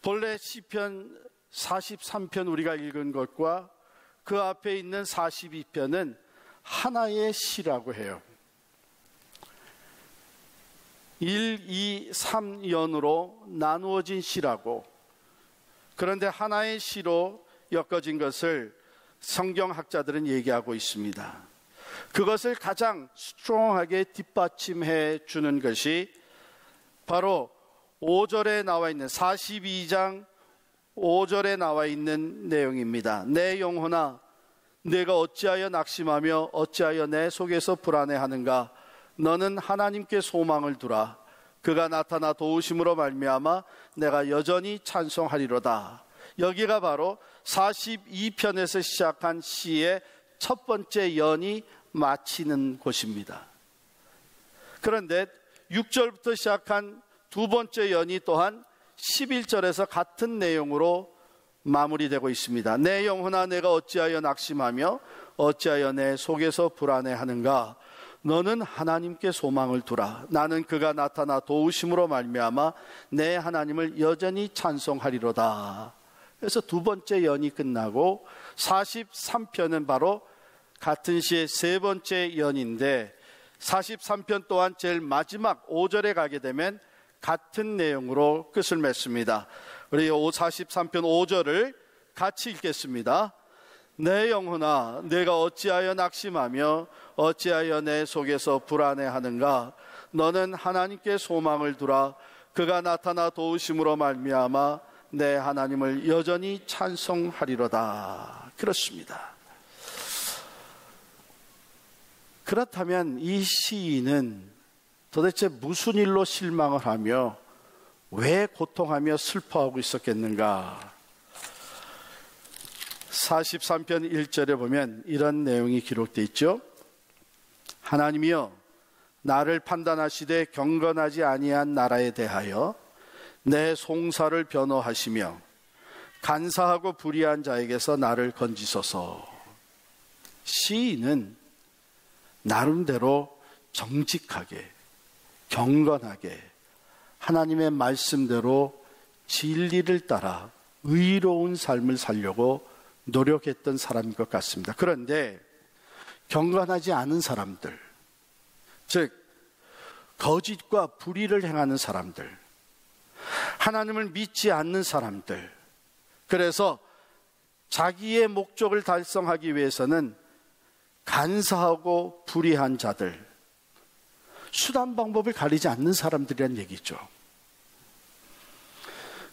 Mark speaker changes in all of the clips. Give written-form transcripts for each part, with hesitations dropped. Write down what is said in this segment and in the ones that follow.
Speaker 1: 본래 시편 43편 우리가 읽은 것과 그 앞에 있는 42편은 하나의 시라고 해요. 1, 2, 3연으로 나누어진 시라고. 그런데 하나의 시로 엮어진 것을 성경학자들은 얘기하고 있습니다. 그것을 가장 스트롱하게 뒷받침해 주는 것이 바로 5절에 나와 있는 42장 5절에 나와 있는 내용입니다. 내 영혼아, 내가 어찌하여 낙심하며 어찌하여 내 속에서 불안해하는가? 너는 하나님께 소망을 두라. 그가 나타나 도우심으로 말미암아 내가 여전히 찬송하리로다. 여기가 바로 42편에서 시작한 시의 첫 번째 연이 마치는 곳입니다. 그런데 6절부터 시작한 두 번째 연이 또한 11절에서 같은 내용으로 마무리되고 있습니다. 내 영혼아, 내가 어찌하여 낙심하며 어찌하여 내 속에서 불안해하는가? 너는 하나님께 소망을 두라. 나는 그가 나타나 도우심으로 말미암아 내 하나님을 여전히 찬송하리로다. 그래서 두 번째 연이 끝나고 43편은 바로 같은 시의 세 번째 연인데 43편 또한 제일 마지막 5절에 가게 되면 같은 내용으로 끝을 맺습니다. 우리 43편 5절을 같이 읽겠습니다. 내 영혼아, 내가 어찌하여 낙심하며 어찌하여 내 속에서 불안해하는가? 너는 하나님께 소망을 두라. 그가 나타나 도우심으로 말미암아 내 하나님을 여전히 찬송하리로다. 그렇습니다. 그렇다면 이 시인은 도대체 무슨 일로 실망을 하며 왜 고통하며 슬퍼하고 있었겠는가? 43편 1절에 보면 이런 내용이 기록되어 있죠. 하나님이여, 나를 판단하시되 경건하지 아니한 나라에 대하여 내 송사를 변호하시며 간사하고 불의한 자에게서 나를 건지소서. 시인은 나름대로 정직하게 경건하게 하나님의 말씀대로 진리를 따라 의로운 삶을 살려고 노력했던 사람인 것 같습니다. 그런데 경건하지 않은 사람들, 즉 거짓과 불의를 행하는 사람들, 하나님을 믿지 않는 사람들, 그래서 자기의 목적을 달성하기 위해서는 간사하고 불의한 자들, 수단 방법을 가리지 않는 사람들이란 얘기죠.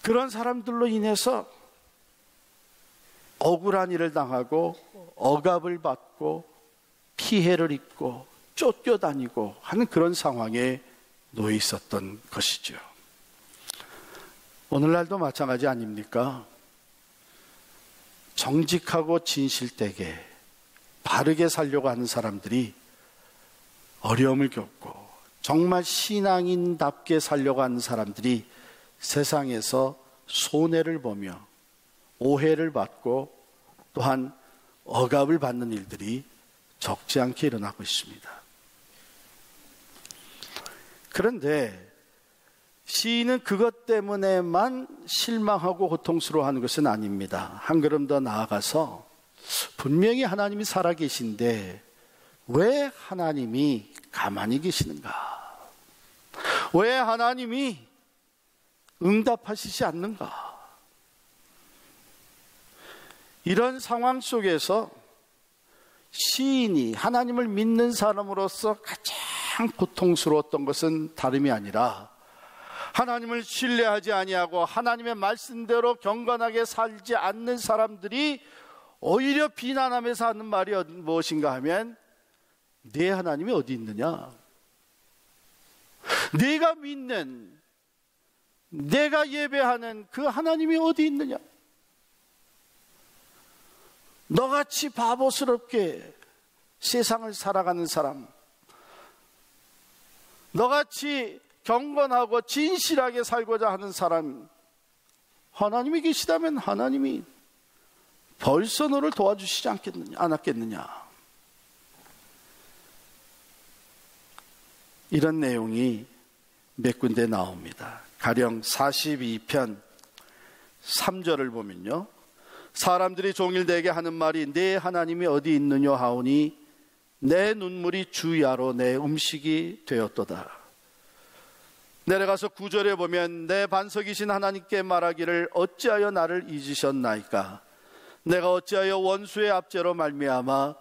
Speaker 1: 그런 사람들로 인해서 억울한 일을 당하고 억압을 받고 피해를 입고 쫓겨다니고 하는 그런 상황에 놓여 있었던 것이죠. 오늘날도 마찬가지 아닙니까? 정직하고 진실되게 바르게 살려고 하는 사람들이 어려움을 겪고 정말 신앙인답게 살려고 하는 사람들이 세상에서 손해를 보며 오해를 받고 또한 억압을 받는 일들이 적지 않게 일어나고 있습니다. 그런데 시인은 그것 때문에만 실망하고 고통스러워하는 것은 아닙니다. 한 걸음 더 나아가서 분명히 하나님이 살아계신데 왜 하나님이 가만히 계시는가? 왜 하나님이 응답하시지 않는가? 이런 상황 속에서 시인이 하나님을 믿는 사람으로서 가장 고통스러웠던 것은 다름이 아니라 하나님을 신뢰하지 아니하고 하나님의 말씀대로 경건하게 살지 않는 사람들이 오히려 비난하면서 하는 말이 무엇인가 하면 내 하나님이 어디 있느냐? 내가 믿는, 내가 예배하는 그 하나님이 어디 있느냐? 너같이 바보스럽게 세상을 살아가는 사람, 너같이 경건하고 진실하게 살고자 하는 사람, 하나님이 계시다면 하나님이 벌써 너를 도와주시지 않았겠느냐? 이런 내용이 몇 군데 나옵니다. 가령 42편 3절을 보면요, 사람들이 종일 내게 하는 말이 내 하나님이 어디 있느냐 하오니 내 눈물이 주야로 내 음식이 되었도다. 내려가서 9절에 보면 내 반석이신 하나님께 말하기를 어찌하여 나를 잊으셨나이까? 내가 어찌하여 원수의 압제로 말미암아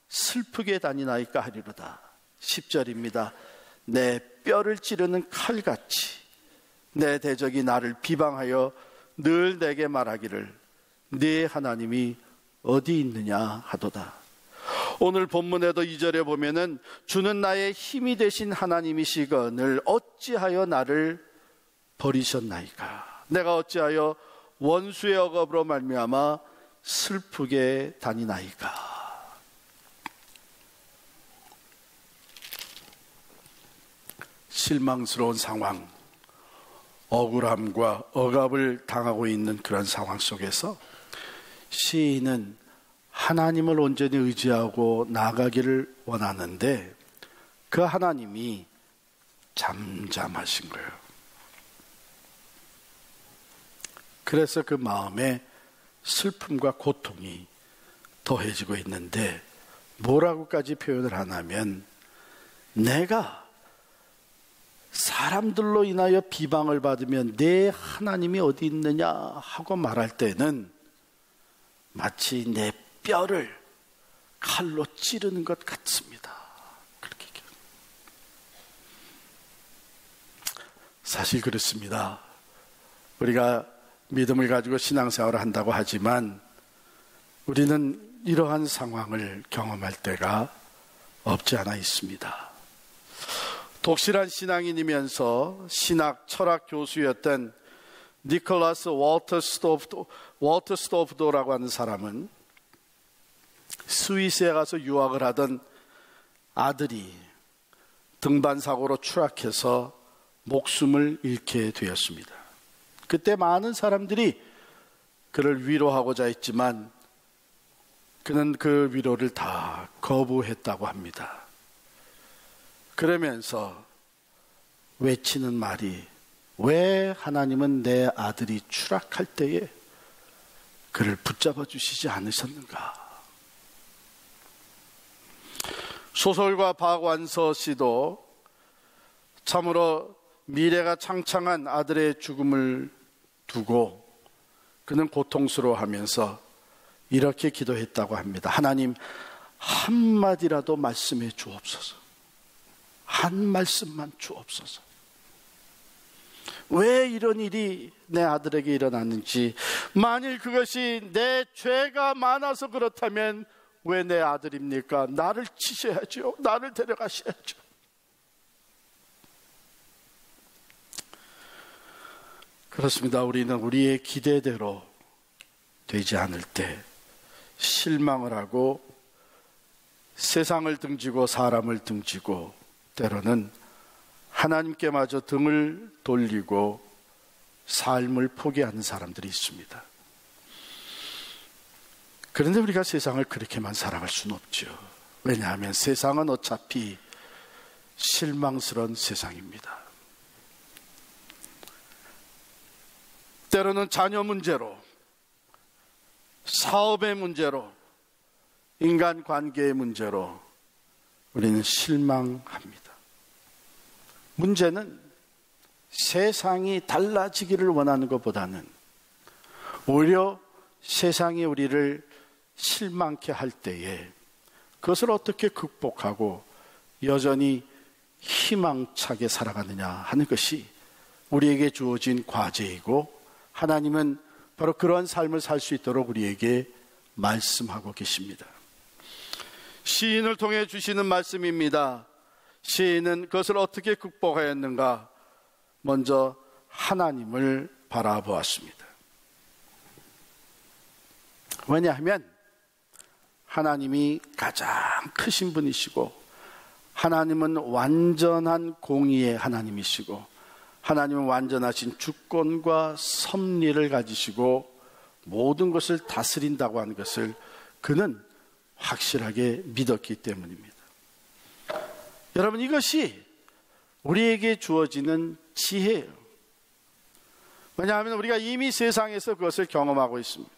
Speaker 1: 슬프게 다니나이까 하리로다. 10절입니다. 내 뼈를 찌르는 칼같이 내 대적이 나를 비방하여 늘 내게 말하기를 네 하나님이 어디 있느냐 하도다. 오늘 본문에도 2절에 보면은 주는 나의 힘이 되신 하나님이시거늘 어찌하여 나를 버리셨나이까? 내가 어찌하여 원수의 억압으로 말미암아 슬프게 다니나이까? 실망스러운 상황, 억울함과 억압을 당하고 있는 그런 상황 속에서 시인은 하나님을 온전히 의지하고 나아가기를 원하는데 그 하나님이 잠잠하신 거예요. 그래서 그 마음에 슬픔과 고통이 더해지고 있는데 뭐라고까지 표현을 하냐면 내가 사람들로 인하여 비방을 받으면 내 하나님이 어디 있느냐 하고 말할 때는 마치 내 뼈를 칼로 찌르는 것 같습니다. 그렇게 얘기합니다. 사실 그렇습니다. 우리가 믿음을 가지고 신앙생활을 한다고 하지만 우리는 이러한 상황을 경험할 때가 없지 않아 있습니다. 독실한 신앙인이면서 신학 철학 교수였던 니콜라스 월터 스토프도라고 하는 사람은 스위스에 가서 유학을 하던 아들이 등반사고로 추락해서 목숨을 잃게 되었습니다. 그때 많은 사람들이 그를 위로하고자 했지만 그는 그 위로를 다 거부했다고 합니다. 그러면서 외치는 말이 왜 하나님은 내 아들이 추락할 때에 그를 붙잡아 주시지 않으셨는가? 소설가 박완서 씨도 참으로 미래가 창창한 아들의 죽음을 두고 그는 고통스러워하면서 이렇게 기도했다고 합니다. 하나님, 한마디라도 말씀해 주옵소서. 한 말씀만 주옵소서. 왜 이런 일이 내 아들에게 일어났는지, 만일 그것이 내 죄가 많아서 그렇다면 왜 내 아들입니까? 나를 치셔야죠. 나를 데려가셔야죠. 그렇습니다. 우리는 우리의 기대대로 되지 않을 때 실망을 하고 세상을 등지고 사람을 등지고 때로는 하나님께마저 등을 돌리고 삶을 포기하는 사람들이 있습니다. 그런데 우리가 세상을 그렇게만 살아갈 수는 없죠. 왜냐하면 세상은 어차피 실망스러운 세상입니다. 때로는 자녀 문제로, 사업의 문제로, 인간관계의 문제로 우리는 실망합니다. 문제는 세상이 달라지기를 원하는 것보다는 오히려 세상이 우리를 실망케 할 때에 그것을 어떻게 극복하고 여전히 희망차게 살아가느냐 하는 것이 우리에게 주어진 과제이고, 하나님은 바로 그러한 삶을 살 수 있도록 우리에게 말씀하고 계십니다. 시인을 통해 주시는 말씀입니다. 시인은 그것을 어떻게 극복하였는가? 먼저 하나님을 바라보았습니다. 왜냐하면 하나님이 가장 크신 분이시고, 하나님은 완전한 공의의 하나님이시고, 하나님은 완전하신 주권과 섭리를 가지시고 모든 것을 다스린다고 하는 것을 그는 확실하게 믿었기 때문입니다. 여러분, 이것이 우리에게 주어지는 지혜예요. 왜냐하면 우리가 이미 세상에서 그것을 경험하고 있습니다.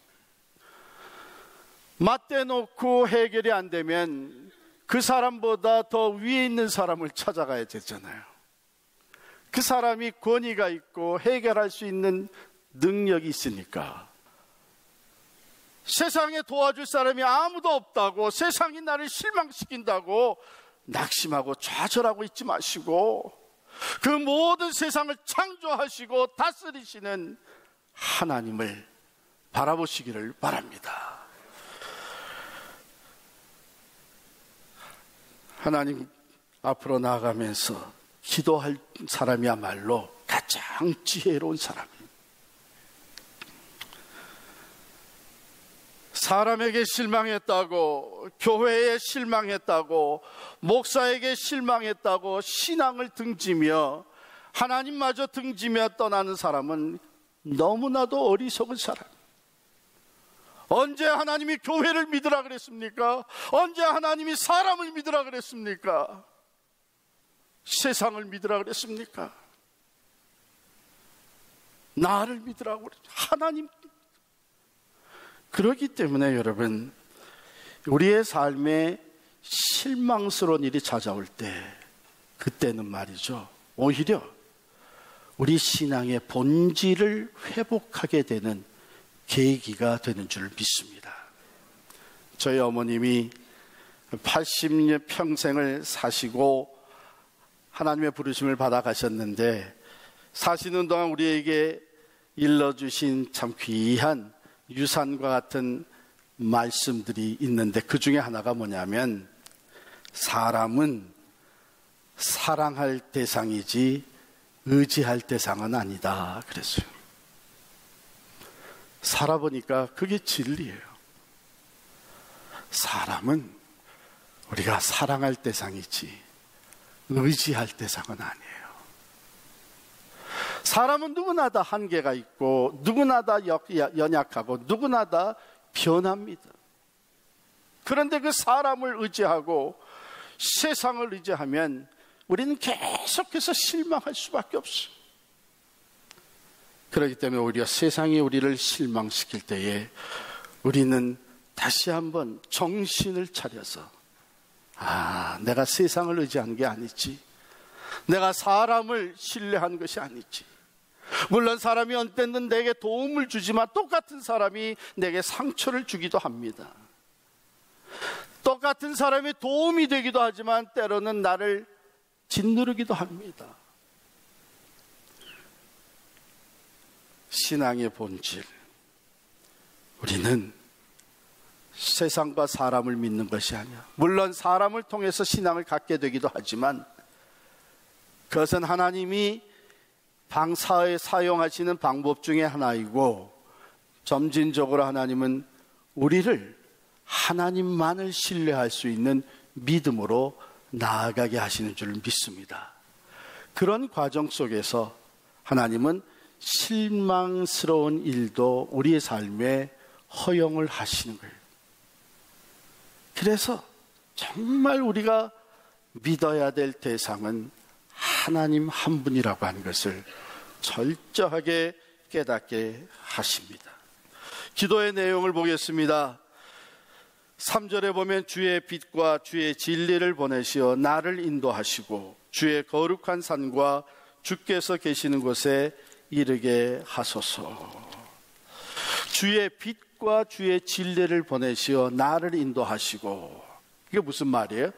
Speaker 1: 맞대놓고 해결이 안 되면 그 사람보다 더 위에 있는 사람을 찾아가야 되잖아요. 그 사람이 권위가 있고 해결할 수 있는 능력이 있으니까. 세상에 도와줄 사람이 아무도 없다고, 세상이 나를 실망시킨다고 낙심하고 좌절하고 있지 마시고, 그 모든 세상을 창조하시고 다스리시는 하나님을 바라보시기를 바랍니다. 하나님 앞으로 나아가면서 기도할 사람이야말로 가장 지혜로운 사람입니다. 사람에게 실망했다고, 교회에 실망했다고, 목사에게 실망했다고 신앙을 등지며 하나님마저 등지며 떠나는 사람은 너무나도 어리석은 사람. 언제 하나님이 교회를 믿으라 그랬습니까? 언제 하나님이 사람을 믿으라 그랬습니까? 세상을 믿으라 그랬습니까? 나를 믿으라고 그랬죠. 하나님. 그렇기 때문에 여러분, 우리의 삶에 실망스러운 일이 찾아올 때, 그때는 말이죠, 오히려 우리 신앙의 본질을 회복하게 되는 계기가 되는 줄 믿습니다. 저희 어머님이 80년 평생을 사시고 하나님의 부르심을 받아 가셨는데, 사시는 동안 우리에게 일러주신 참 귀한 유산과 같은 말씀들이 있는데, 그 중에 하나가 뭐냐면, 사람은 사랑할 대상이지 의지할 대상은 아니다 그랬어요. 살아보니까 그게 진리예요. 사람은 우리가 사랑할 대상이지 의지할 대상은 아니에요. 사람은 누구나 다 한계가 있고, 누구나 다 연약하고, 누구나 다 변합니다. 그런데 그 사람을 의지하고 세상을 의지하면 우리는 계속해서 실망할 수밖에 없어요. 그렇기 때문에 오히려 세상이 우리를 실망시킬 때에 우리는 다시 한번 정신을 차려서, 내가 세상을 의지하는 게 아니지, 내가 사람을 신뢰한 것이 아니지. 물론 사람이 언뜻은 내게 도움을 주지만 똑같은 사람이 내게 상처를 주기도 합니다. 똑같은 사람이 도움이 되기도 하지만 때로는 나를 짓누르기도 합니다. 신앙의 본질, 우리는 세상과 사람을 믿는 것이 아니야. 물론 사람을 통해서 신앙을 갖게 되기도 하지만 그것은 하나님이 방사에 사용하시는 방법 중에 하나이고, 점진적으로 하나님은 우리를 하나님만을 신뢰할 수 있는 믿음으로 나아가게 하시는 줄 믿습니다. 그런 과정 속에서 하나님은 실망스러운 일도 우리의 삶에 허용을 하시는 거예요. 그래서 정말 우리가 믿어야 될 대상은 하나님 한 분이라고 하는 것을 철저하게 깨닫게 하십니다. 기도의 내용을 보겠습니다. 3절에 보면 주의 빛과 주의 진리를 보내시어 나를 인도하시고 주의 거룩한 산과 주께서 계시는 곳에 이르게 하소서. 주의 빛과 주의 진리를 보내시어 나를 인도하시고, 이게 무슨 말이에요?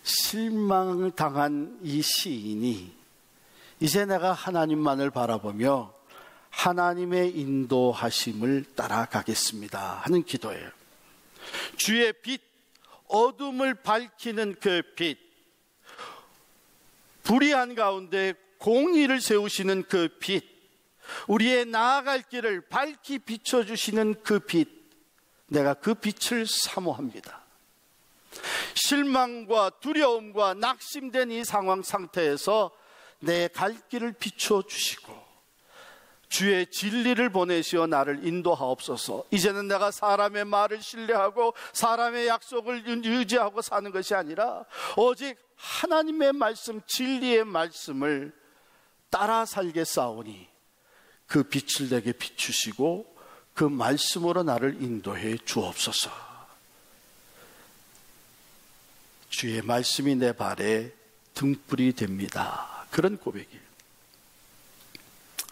Speaker 1: 실망을 당한 이 시인이 이제 내가 하나님만을 바라보며 하나님의 인도하심을 따라가겠습니다 하는 기도예요. 주의 빛, 어둠을 밝히는 그 빛, 불의한 가운데 공의를 세우시는 그 빛, 우리의 나아갈 길을 밝히 비춰주시는 그 빛, 내가 그 빛을 사모합니다. 실망과 두려움과 낙심된 이 상황 상태에서 내 갈 길을 비춰주시고 주의 진리를 보내시어 나를 인도하옵소서. 이제는 내가 사람의 말을 신뢰하고 사람의 약속을 의지하고 사는 것이 아니라 오직 하나님의 말씀, 진리의 말씀을 따라 살겠사오니 그 빛을 내게 비추시고 그 말씀으로 나를 인도해 주옵소서. 주의 말씀이 내 발에 등불이 됩니다. 그런 고백이에요.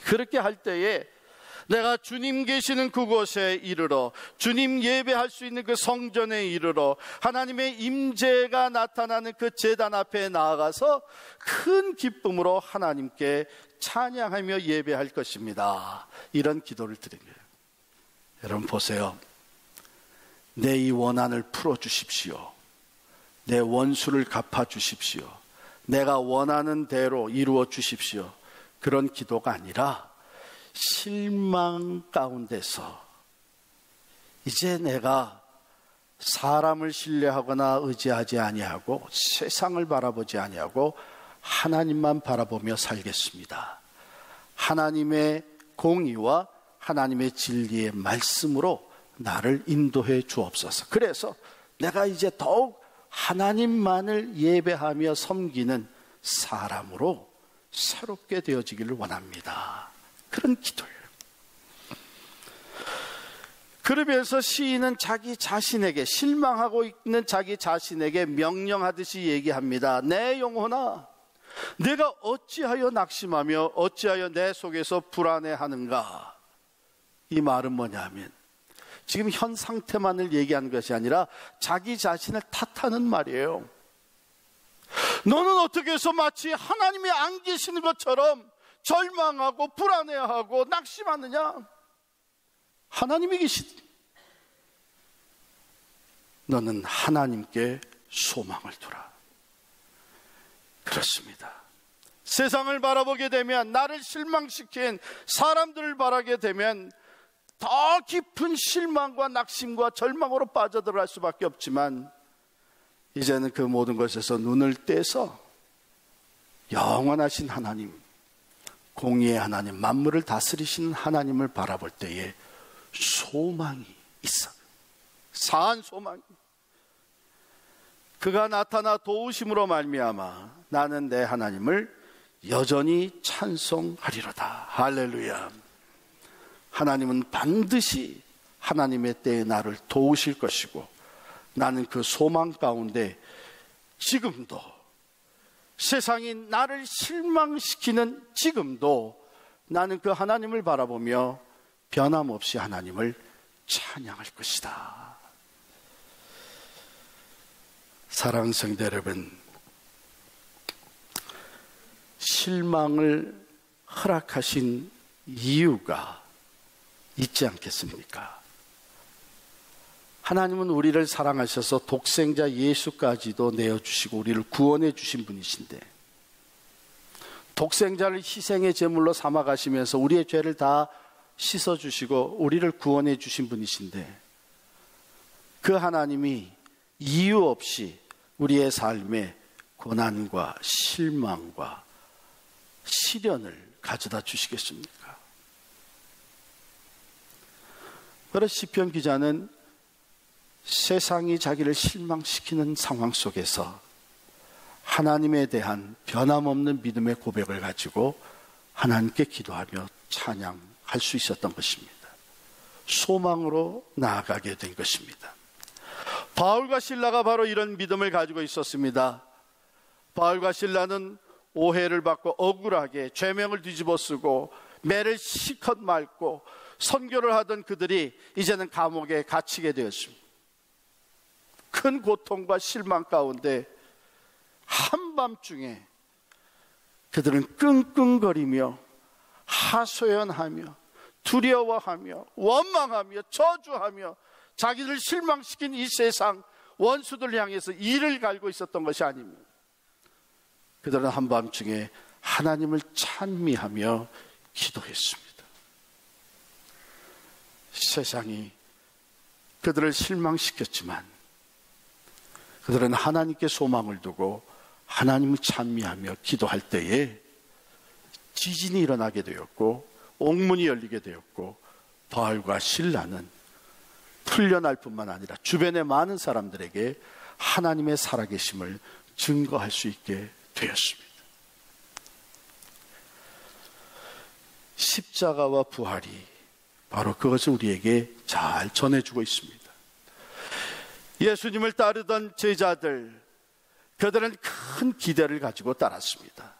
Speaker 1: 그렇게 할 때에 내가 주님 계시는 그곳에 이르러, 주님 예배할 수 있는 그 성전에 이르러 하나님의 임재가 나타나는 그 제단 앞에 나아가서 큰 기쁨으로 하나님께 찬양하며 예배할 것입니다. 이런 기도를 드린 거예요. 여러분 보세요. 내 이 원한을 풀어주십시오. 내 원수를 갚아주십시오. 내가 원하는 대로 이루어 주십시오. 그런 기도가 아니라 실망 가운데서 이제 내가 사람을 신뢰하거나 의지하지 아니하고 세상을 바라보지 아니하고 하나님만 바라보며 살겠습니다. 하나님의 공의와 하나님의 진리의 말씀으로 나를 인도해 주옵소서. 그래서 내가 이제 더욱 하나님만을 예배하며 섬기는 사람으로 새롭게 되어지기를 원합니다. 그런 기도예요. 그러면서 시인은 자기 자신에게, 실망하고 있는 자기 자신에게 명령하듯이 얘기합니다. 내 영혼아, 내가 어찌하여 낙심하며 어찌하여 내 속에서 불안해하는가. 이 말은 뭐냐면 지금 현 상태만을 얘기하는 것이 아니라 자기 자신을 탓하는 말이에요. 너는 어떻게 해서 마치 하나님이 안 계시는 것처럼 절망하고 불안해하고 낙심하느냐? 하나님이 계시니 너는 하나님께 소망을 두라. 그렇습니다. 세상을 바라보게 되면, 나를 실망시킨 사람들을 바라게 되면 더 깊은 실망과 낙심과 절망으로 빠져들어갈 수밖에 없지만, 이제는 그 모든 것에서 눈을 떼서 영원하신 하나님, 공의의 하나님, 만물을 다스리시는 하나님을 바라볼 때에 소망이 있어. 사한 소망이. 그가 나타나 도우심으로 말미암아 나는 내 하나님을 여전히 찬송하리로다. 할렐루야. 하나님은 반드시 하나님의 때에 나를 도우실 것이고, 나는 그 소망 가운데 지금도, 세상이 나를 실망시키는 지금도 나는 그 하나님을 바라보며 변함없이 하나님을 찬양할 것이다. 사랑하는 성도 여러분, 실망을 허락하신 이유가 있지 않겠습니까? 하나님은 우리를 사랑하셔서 독생자 예수까지도 내어주시고 우리를 구원해 주신 분이신데, 독생자를 희생의 제물로 삼아 가시면서 우리의 죄를 다 씻어주시고 우리를 구원해 주신 분이신데, 그 하나님이 이유 없이 우리의 삶에 고난과 실망과 시련을 가져다 주시겠습니까? 그래서 시편 기자는 세상이 자기를 실망시키는 상황 속에서 하나님에 대한 변함없는 믿음의 고백을 가지고 하나님께 기도하며 찬양할 수 있었던 것입니다. 소망으로 나아가게 된 것입니다. 바울과 실라가 바로 이런 믿음을 가지고 있었습니다. 바울과 실라는 오해를 받고 억울하게 죄명을 뒤집어 쓰고 매를 실컷 앓고 선교를 하던 그들이 이제는 감옥에 갇히게 되었습니다. 큰 고통과 실망 가운데 한밤중에 그들은 끙끙거리며 하소연하며 두려워하며 원망하며 저주하며 자기들 실망시킨 이 세상 원수들 향해서 이를 갈고 있었던 것이 아닙니다. 그들은 한밤중에 하나님을 찬미하며 기도했습니다. 세상이 그들을 실망시켰지만 그들은 하나님께 소망을 두고 하나님을 찬미하며 기도할 때에 지진이 일어나게 되었고 옥문이 열리게 되었고, 바울과 실라는 풀려날 뿐만 아니라 주변의 많은 사람들에게 하나님의 살아계심을 증거할 수 있게 되었습니다. 십자가와 부활이 바로 그것을 우리에게 잘 전해주고 있습니다. 예수님을 따르던 제자들, 그들은 큰 기대를 가지고 따랐습니다.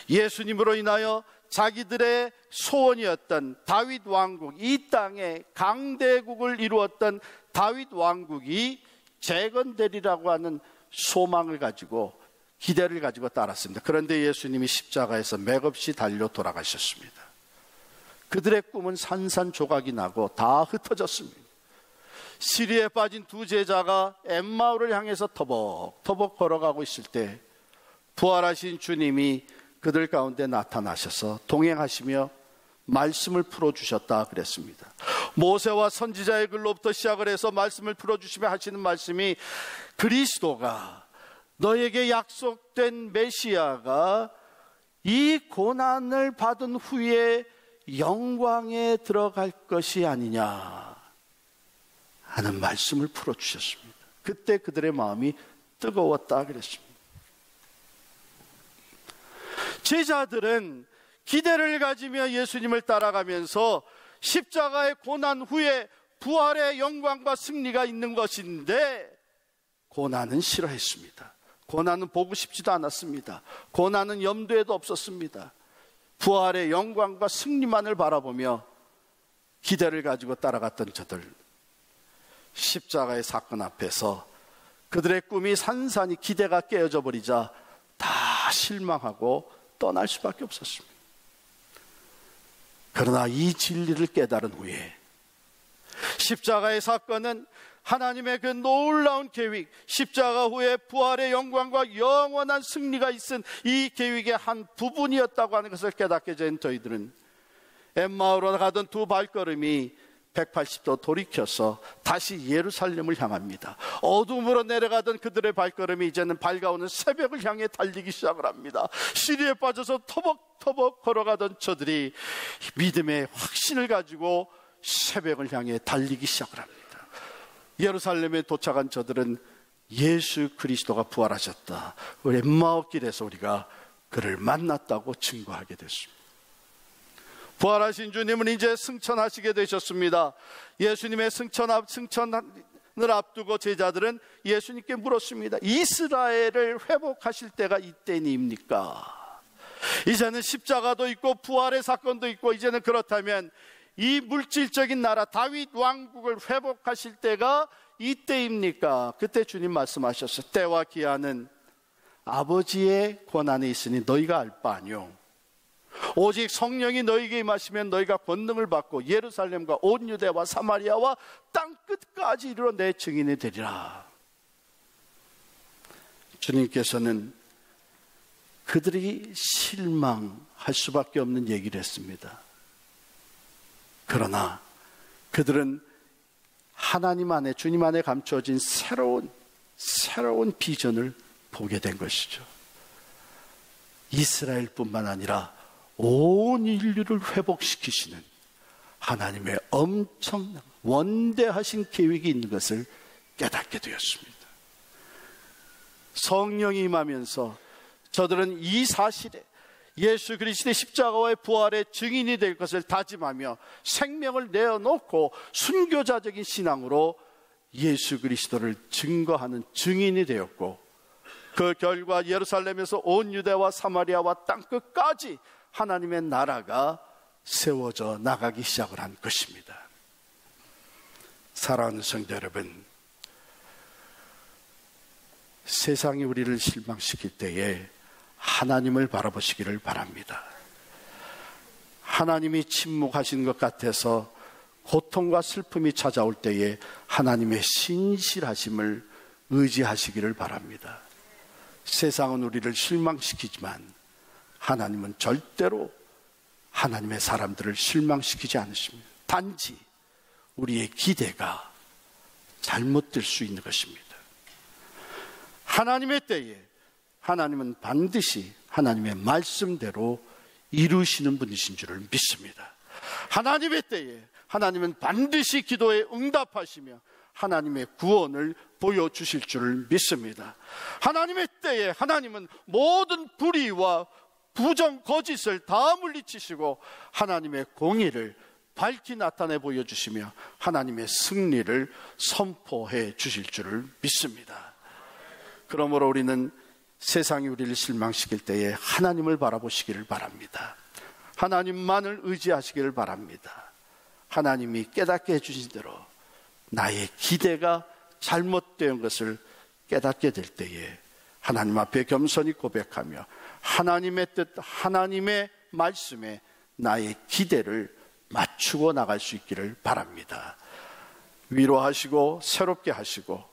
Speaker 1: 예수님으로 인하여 자기들의 소원이었던 다윗 왕국, 이 땅에 강대국을 이루었던 다윗 왕국이 재건되리라고 하는 소망을 가지고, 기대를 가지고 따랐습니다. 그런데 예수님이 십자가에서 맥없이 달려 돌아가셨습니다. 그들의 꿈은 산산조각이 나고 다 흩어졌습니다. 시리에 빠진 두 제자가 엠마오를 향해서 터벅터벅 걸어가고 있을 때 부활하신 주님이 그들 가운데 나타나셔서 동행하시며 말씀을 풀어주셨다 그랬습니다. 모세와 선지자의 글로부터 시작을 해서 말씀을 풀어주시며 하시는 말씀이, 그리스도가, 너에게 약속된 메시아가 이 고난을 받은 후에 영광에 들어갈 것이 아니냐 하는 말씀을 풀어주셨습니다. 그때 그들의 마음이 뜨거웠다 그랬습니다. 제자들은 기대를 가지며 예수님을 따라가면서 십자가의 고난 후에 부활의 영광과 승리가 있는 것인데, 고난은 싫어했습니다. 고난은 보고 싶지도 않았습니다. 고난은 염두에도 없었습니다. 부활의 영광과 승리만을 바라보며 기대를 가지고 따라갔던 저들, 십자가의 사건 앞에서 그들의 꿈이 산산이 기대가 깨어져 버리자 다 실망하고 떠날 수밖에 없었습니다. 그러나 이 진리를 깨달은 후에 십자가의 사건은 하나님의 그 놀라운 계획, 십자가 후에 부활의 영광과 영원한 승리가 있은 이 계획의 한 부분이었다고 하는 것을 깨닫게 된 저희들은 엠마오로 가던 두 발걸음이 180도 돌이켜서 다시 예루살렘을 향합니다. 어둠으로 내려가던 그들의 발걸음이 이제는 밝아오는 새벽을 향해 달리기 시작을 합니다. 시리에 빠져서 터벅터벅 걸어가던 저들이 믿음의 확신을 가지고 새벽을 향해 달리기 시작을 합니다. 예루살렘에 도착한 저들은 예수 그리스도가 부활하셨다, 우리 엠마오 길에서 우리가 그를 만났다고 증거하게 됐습니다. 부활하신 주님은 이제 승천하시게 되셨습니다. 예수님의 승천을 앞두고 제자들은 예수님께 물었습니다. 이스라엘을 회복하실 때가 이때니입니까? 이제는 십자가도 있고 부활의 사건도 있고, 이제는 그렇다면 이 물질적인 나라 다윗 왕국을 회복하실 때가 이때입니까? 그때 주님 말씀하셨어요. 때와 기한은 아버지의 권한에 있으니 너희가 알 바 아니오. 오직 성령이 너희에게 임하시면 너희가 권능을 받고 예루살렘과 온 유대와 사마리아와 땅끝까지 이르러 내 증인이 되리라. 주님께서는 그들이 실망할 수밖에 없는 얘기를 했습니다. 그러나 그들은 하나님 안에, 주님 안에 감추어진 새로운 비전을 보게 된 것이죠. 이스라엘뿐만 아니라 온 인류를 회복시키시는 하나님의 엄청난 원대하신 계획이 있는 것을 깨닫게 되었습니다. 성령이 임하면서 저들은 이 사실에 예수 그리스도의 십자가와의 부활의 증인이 될 것을 다짐하며 생명을 내어놓고 순교자적인 신앙으로 예수 그리스도를 증거하는 증인이 되었고, 그 결과 예루살렘에서 온 유대와 사마리아와 땅끝까지 하나님의 나라가 세워져 나가기 시작을 한 것입니다. 사랑하는 성도 여러분, 세상이 우리를 실망시킬 때에 하나님을 바라보시기를 바랍니다. 하나님이 침묵하신 것 같아서 고통과 슬픔이 찾아올 때에 하나님의 신실하심을 의지하시기를 바랍니다. 세상은 우리를 실망시키지만 하나님은 절대로 하나님의 사람들을 실망시키지 않으십니다. 단지 우리의 기대가 잘못될 수 있는 것입니다. 하나님의 때에 하나님은 반드시 하나님의 말씀대로 이루시는 분이신 줄을 믿습니다. 하나님의 때에 하나님은 반드시 기도에 응답하시며 하나님의 구원을 보여주실 줄을 믿습니다. 하나님의 때에 하나님은 모든 불의와 부정 거짓을 다 물리치시고 하나님의 공의를 밝히 나타내 보여주시며 하나님의 승리를 선포해 주실 줄을 믿습니다. 그러므로 우리는 세상이 우리를 실망시킬 때에 하나님을 바라보시기를 바랍니다. 하나님만을 의지하시기를 바랍니다. 하나님이 깨닫게 해주신 대로 나의 기대가 잘못된 것을 깨닫게 될 때에 하나님 앞에 겸손히 고백하며 하나님의 뜻, 하나님의 말씀에 나의 기대를 맞추고 나갈 수 있기를 바랍니다. 위로하시고 새롭게 하시고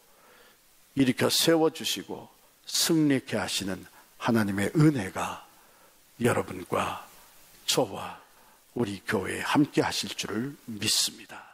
Speaker 1: 일으켜 세워주시고 승리케 하시는 하나님의 은혜가 여러분과 저와 우리 교회에 함께 하실 줄을 믿습니다.